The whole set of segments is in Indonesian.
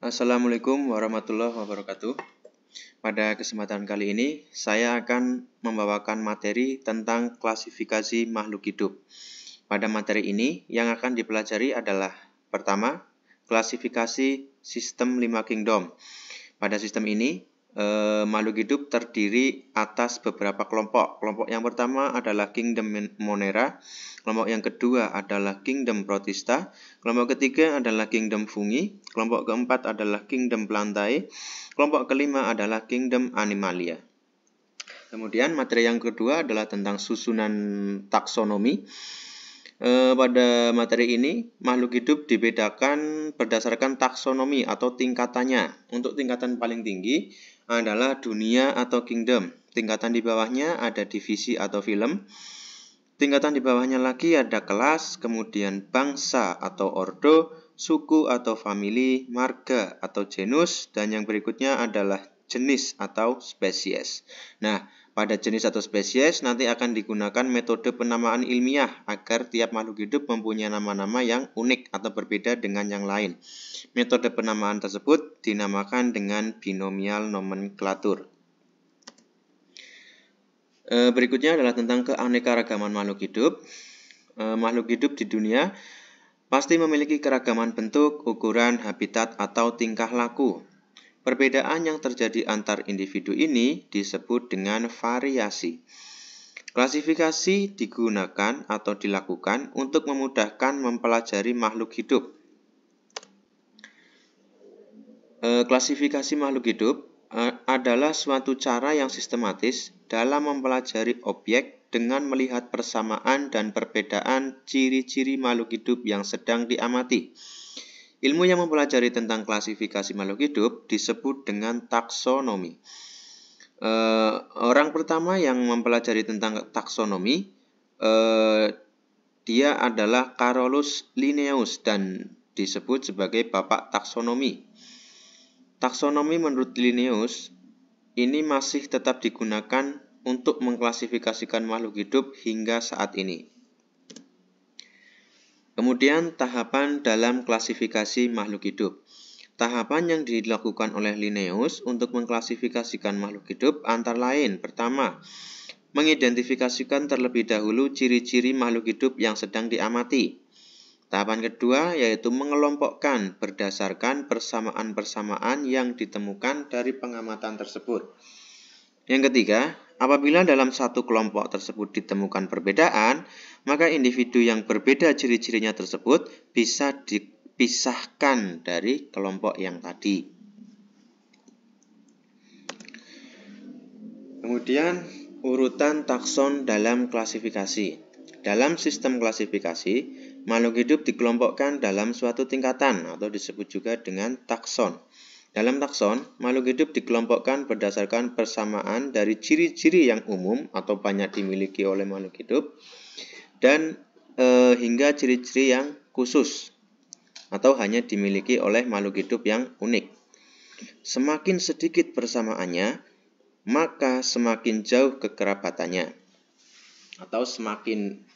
Assalamualaikum warahmatullahi wabarakatuh. Pada kesempatan kali ini, saya akan membawakan materi tentang klasifikasi makhluk hidup. Pada materi ini, yang akan dipelajari adalah pertama, klasifikasi sistem 5 kingdom. Pada sistem ini, makhluk hidup terdiri atas beberapa kelompok. Kelompok yang pertama adalah kingdom Monera, kelompok yang kedua adalah kingdom Protista, kelompok ketiga adalah kingdom Fungi, kelompok keempat adalah kingdom Plantae, kelompok kelima adalah kingdom Animalia. Kemudian materi yang kedua adalah tentang susunan taksonomi. Pada materi ini, makhluk hidup dibedakan berdasarkan taksonomi atau tingkatannya. Untuk tingkatan paling tinggi adalah dunia atau kingdom. Tingkatan di bawahnya ada divisi atau film. Tingkatan di bawahnya lagi ada kelas, kemudian bangsa atau ordo, suku atau famili, marga atau genus, dan yang berikutnya adalah jenis atau spesies. Nah, pada jenis atau spesies nanti akan digunakan metode penamaan ilmiah agar tiap makhluk hidup mempunyai nama-nama yang unik atau berbeda dengan yang lain. Metode penamaan tersebut dinamakan dengan binomial nomenklatur. Berikutnya adalah tentang keanekaragaman makhluk hidup. Makhluk hidup di dunia pasti memiliki keragaman bentuk, ukuran, habitat, atau tingkah laku. Perbedaan yang terjadi antar individu ini disebut dengan variasi. Klasifikasi digunakan atau dilakukan untuk memudahkan mempelajari makhluk hidup. Klasifikasi makhluk hidup adalah suatu cara yang sistematis dalam mempelajari objek dengan melihat persamaan dan perbedaan ciri-ciri makhluk hidup yang sedang diamati. Ilmu yang mempelajari tentang klasifikasi makhluk hidup disebut dengan taksonomi. Orang pertama yang mempelajari tentang taksonomi, dia adalah Carolus Linnaeus dan disebut sebagai bapak taksonomi. Taksonomi menurut Linnaeus ini masih tetap digunakan untuk mengklasifikasikan makhluk hidup hingga saat ini. Kemudian tahapan dalam klasifikasi makhluk hidup. Tahapan yang dilakukan oleh Linnaeus untuk mengklasifikasikan makhluk hidup antara lain: pertama, mengidentifikasikan terlebih dahulu ciri-ciri makhluk hidup yang sedang diamati. Tahapan kedua yaitu mengelompokkan berdasarkan persamaan-persamaan yang ditemukan dari pengamatan tersebut. Yang ketiga, apabila dalam satu kelompok tersebut ditemukan perbedaan, maka individu yang berbeda ciri-cirinya tersebut bisa dipisahkan dari kelompok yang tadi. Kemudian, urutan takson dalam klasifikasi. Dalam sistem klasifikasi, makhluk hidup dikelompokkan dalam suatu tingkatan atau disebut juga dengan takson. Dalam takson, makhluk hidup dikelompokkan berdasarkan persamaan dari ciri-ciri yang umum atau banyak dimiliki oleh makhluk hidup dan hingga ciri-ciri yang khusus atau hanya dimiliki oleh makhluk hidup yang unik. Semakin sedikit persamaannya, maka semakin jauh kekerabatannya atau semakin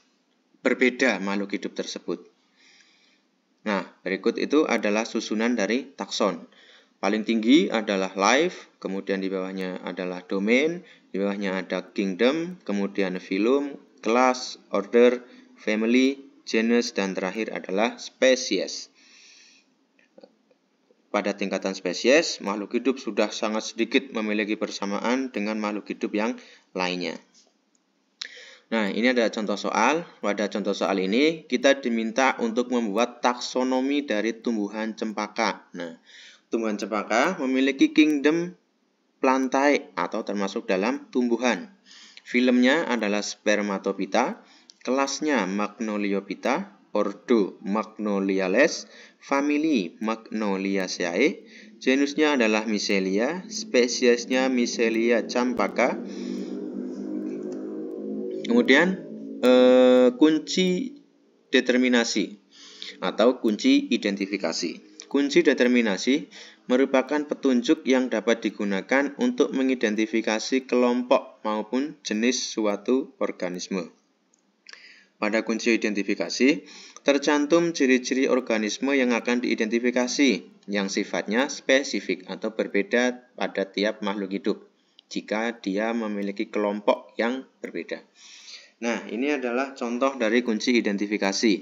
berbeda makhluk hidup tersebut. Nah, berikut itu adalah susunan dari takson. Paling tinggi adalah life, kemudian di bawahnya adalah domain, di bawahnya ada kingdom, kemudian phylum, class, order, family, genus, dan terakhir adalah spesies. Pada tingkatan spesies, makhluk hidup sudah sangat sedikit memiliki persamaan dengan makhluk hidup yang lainnya. Nah, ini ada contoh soal. Pada contoh soal ini, kita diminta untuk membuat taksonomi dari tumbuhan cempaka. Nah, tumbuhan cempaka memiliki kingdom Plantae atau termasuk dalam tumbuhan. Filmnya adalah Spermatophyta, kelasnya Magnoliophyta, ordo Magnoliales, famili Magnoliaceae, genusnya adalah Misselia, spesiesnya Misselia campaka. Kemudian kunci determinasi atau kunci identifikasi. Kunci determinasi merupakan petunjuk yang dapat digunakan untuk mengidentifikasi kelompok maupun jenis suatu organisme. Pada kunci identifikasi, tercantum ciri-ciri organisme yang akan diidentifikasi. yang sifatnya spesifik atau berbeda pada tiap makhluk hidup jika dia memiliki kelompok yang berbeda. Nah, ini adalah contoh dari kunci identifikasi.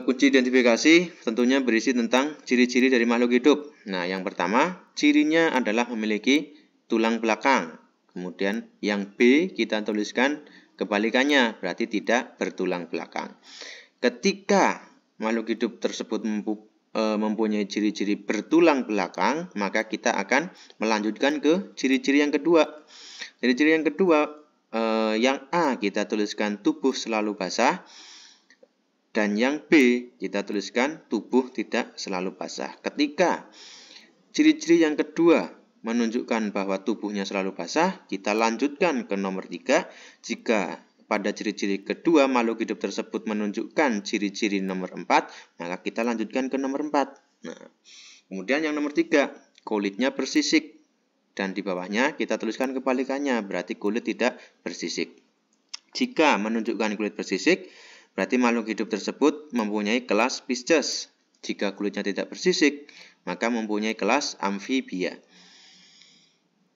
Kunci identifikasi tentunya berisi tentang ciri-ciri dari makhluk hidup. Nah, yang pertama, cirinya adalah memiliki tulang belakang. Kemudian yang B kita tuliskan kebalikannya, berarti tidak bertulang belakang. Ketika makhluk hidup tersebut mempunyai ciri-ciri bertulang belakang, maka kita akan melanjutkan ke ciri-ciri yang kedua. Ciri-ciri yang kedua, yang A kita tuliskan tubuh selalu basah, dan yang B kita tuliskan tubuh tidak selalu basah. Ketika ciri-ciri yang kedua menunjukkan bahwa tubuhnya selalu basah, kita lanjutkan ke nomor 3. Jika pada ciri-ciri kedua makhluk hidup tersebut menunjukkan ciri-ciri nomor 4, maka kita lanjutkan ke nomor 4. Nah, kemudian yang nomor 3, kulitnya bersisik. Dan di bawahnya kita tuliskan kebalikannya, berarti kulit tidak bersisik. Jika menunjukkan kulit bersisik, berarti makhluk hidup tersebut mempunyai kelas Pisces. Jika kulitnya tidak bersisik, maka mempunyai kelas amfibia.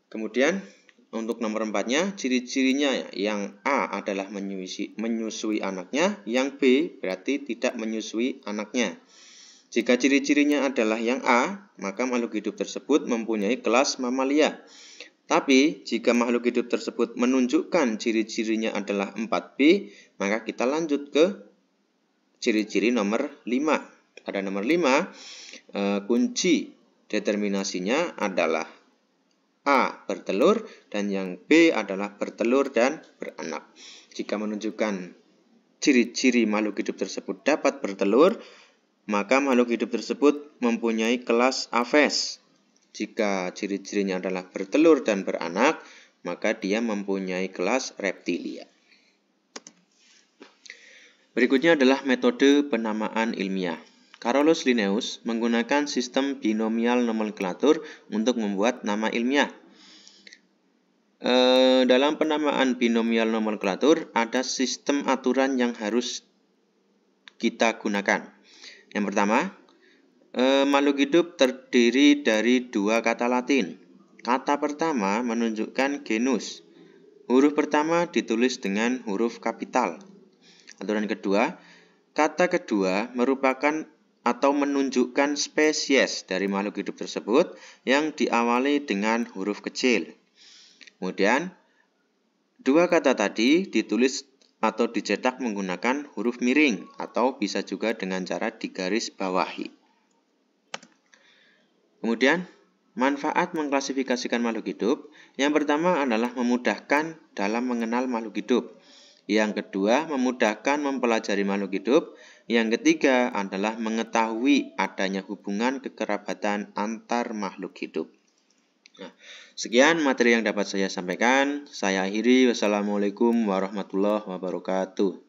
Kemudian untuk nomor 4-nya, ciri-cirinya yang A adalah menyusui anaknya, yang B berarti tidak menyusui anaknya. Jika ciri-cirinya adalah yang A, maka makhluk hidup tersebut mempunyai kelas mamalia. Tapi jika makhluk hidup tersebut menunjukkan ciri-cirinya adalah 4B, maka kita lanjut ke ciri-ciri nomor 5. Pada nomor 5, kunci determinasinya adalah A bertelur dan yang B adalah bertelur dan beranak. Jika menunjukkan ciri-ciri makhluk hidup tersebut dapat bertelur, maka makhluk hidup tersebut mempunyai kelas Aves. Jika ciri-cirinya adalah bertelur dan beranak, maka dia mempunyai kelas reptilia. Berikutnya adalah metode penamaan ilmiah. Carolus Linnaeus menggunakan sistem binomial nomenklatur untuk membuat nama ilmiah. Dalam penamaan binomial nomenklatur ada sistem aturan yang harus kita gunakan. Yang pertama, makhluk hidup terdiri dari 2 kata Latin. Kata pertama menunjukkan genus. Huruf pertama ditulis dengan huruf kapital. Aturan kedua, kata kedua merupakan atau menunjukkan spesies dari makhluk hidup tersebut yang diawali dengan huruf kecil. Kemudian, 2 kata tadi ditulis atau dicetak menggunakan huruf miring atau bisa juga dengan cara digaris bawahi. Kemudian, manfaat mengklasifikasikan makhluk hidup. Yang pertama adalah memudahkan dalam mengenal makhluk hidup. Yang kedua, memudahkan mempelajari makhluk hidup. Yang ketiga adalah mengetahui adanya hubungan kekerabatan antar makhluk hidup. Nah, sekian materi yang dapat saya sampaikan. Saya akhiri. Wassalamualaikum warahmatullahi wabarakatuh.